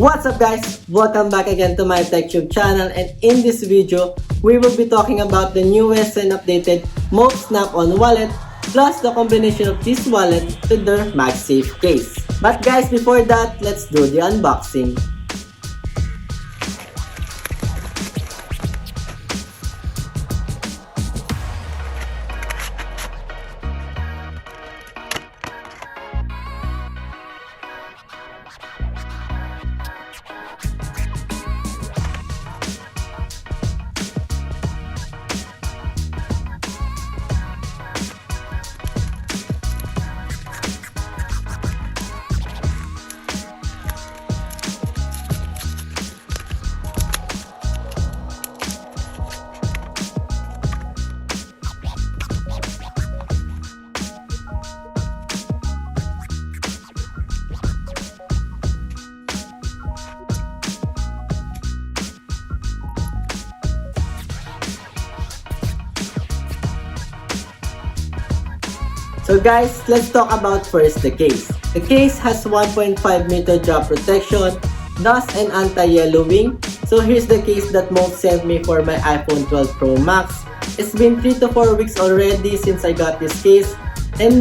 What's up guys? Welcome back again to my TechTube channel, and in this video, we will be talking about the newest and updated Moft Snap-on wallet plus the combination of this wallet to their MagSafe case. But guys, before that, let's do the unboxing. So guys, let's talk about first the case. The case has 1.5 meter drop protection, dust and anti-yellowing. So here's the case that Moft sent me for my iPhone 12 Pro Max. It's been 3 to 4 weeks already since I got this case, and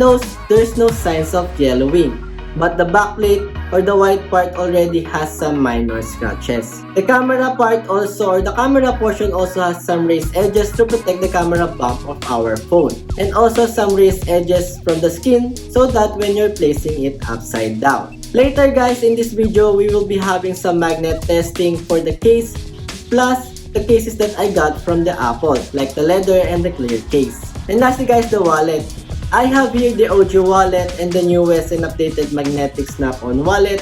there's no signs of yellowing. But the backplate or the white part already has some minor scratches. The camera part also, or the camera portion also has some raised edges to protect the camera bump of our phone. And also some raised edges from the skin so that when you're placing it upside down. Later guys, in this video, we will be having some magnet testing for the case, plus the cases that I got from the Apple, like the leather and the clear case. And lastly guys, the wallet. I have here the OG wallet and the newest and updated magnetic snap-on wallet.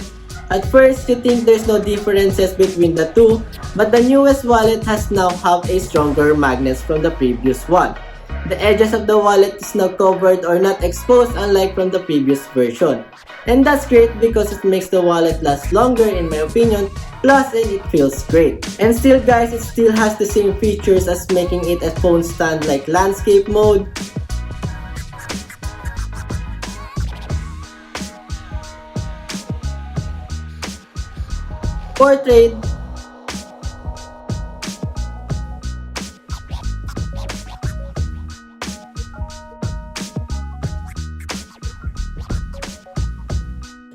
At first, you think there's no differences between the two, but the newest wallet has now have a stronger magnets from the previous one. The edges of the wallet is now covered or not exposed, unlike from the previous version. And that's great because it makes the wallet last longer in my opinion, plus and it feels great. And still guys, it still has the same features as making it a phone stand, like landscape mode, portrait,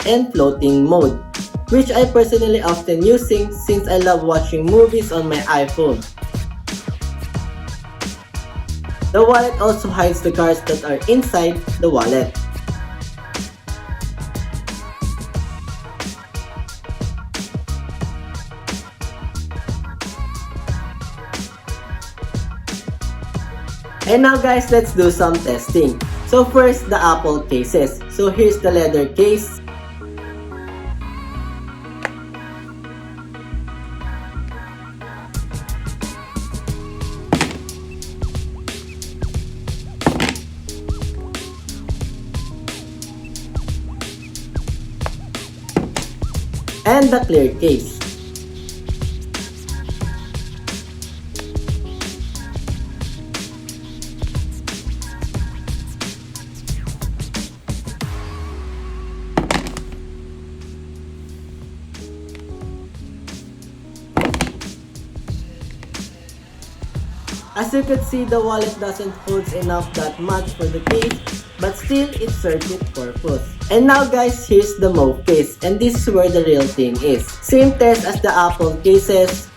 and floating mode, which I personally often using since I love watching movies on my iPhone. The wallet also hides the cards that are inside the wallet. And now guys, let's do some testing. So first, the Apple cases. So here's the leather case. And the clear case. As you can see, the wallet doesn't hold enough that much for the case, but still it serves its purpose. And now guys, here's the Moft case, and this is where the real thing is. Same test as the Apple cases.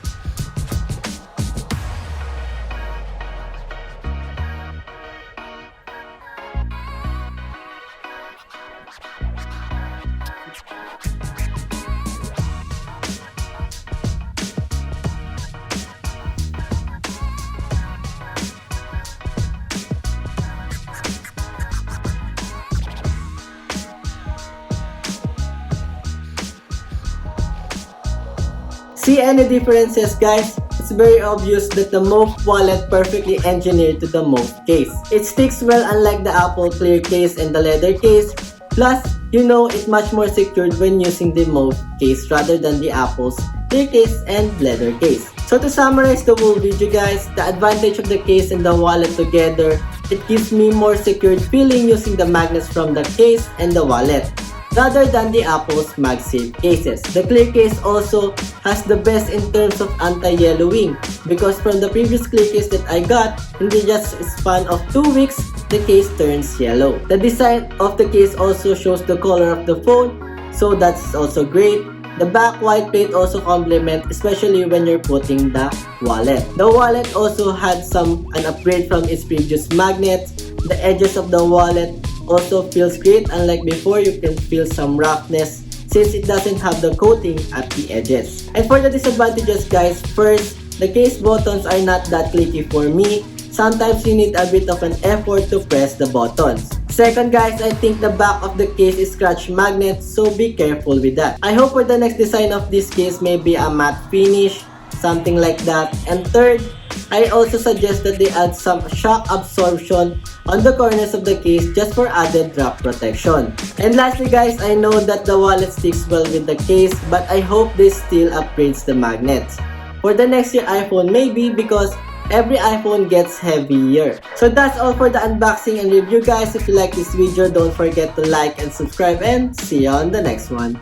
See any differences guys? It's very obvious that the Moft wallet perfectly engineered to the Moft case. It sticks well unlike the Apple clear case and the leather case. Plus, you know it's much more secured when using the Moft case rather than the Apple's clear case and leather case. So to summarize the whole video guys, the advantage of the case and the wallet together, it gives me more secured feeling using the magnets from the case and the wallet. rather than the Apple's MagSafe cases. The clear case also has the best in terms of anti-yellowing because from the previous clear case that I got, in the just span of 2 weeks, the case turns yellow. The design of the case also shows the color of the phone, so that's also great. The back white plate also complement, especially when you're putting the wallet. The wallet also had an upgrade from its previous magnets. The edges of the wallet also feels great. Unlike before, you can feel some roughness since it doesn't have the coating at the edges. And for the disadvantages guys, first, the case buttons are not that clicky for me. Sometimes you need a bit of an effort to press the buttons. Second guys, I think the back of the case is scratch magnet, so be careful with that. I hope for the next design of this case may be a matte finish, something like that. And third, I also suggest that they add some shock absorption on the corners of the case just for added drop protection. And lastly guys, I know that the wallet sticks well with the case, but I hope this still upgrades the magnets. For the next year iPhone maybe, because every iPhone gets heavier. So that's all for the unboxing and review guys. If you like this video, don't forget to like and subscribe, and see you on the next one.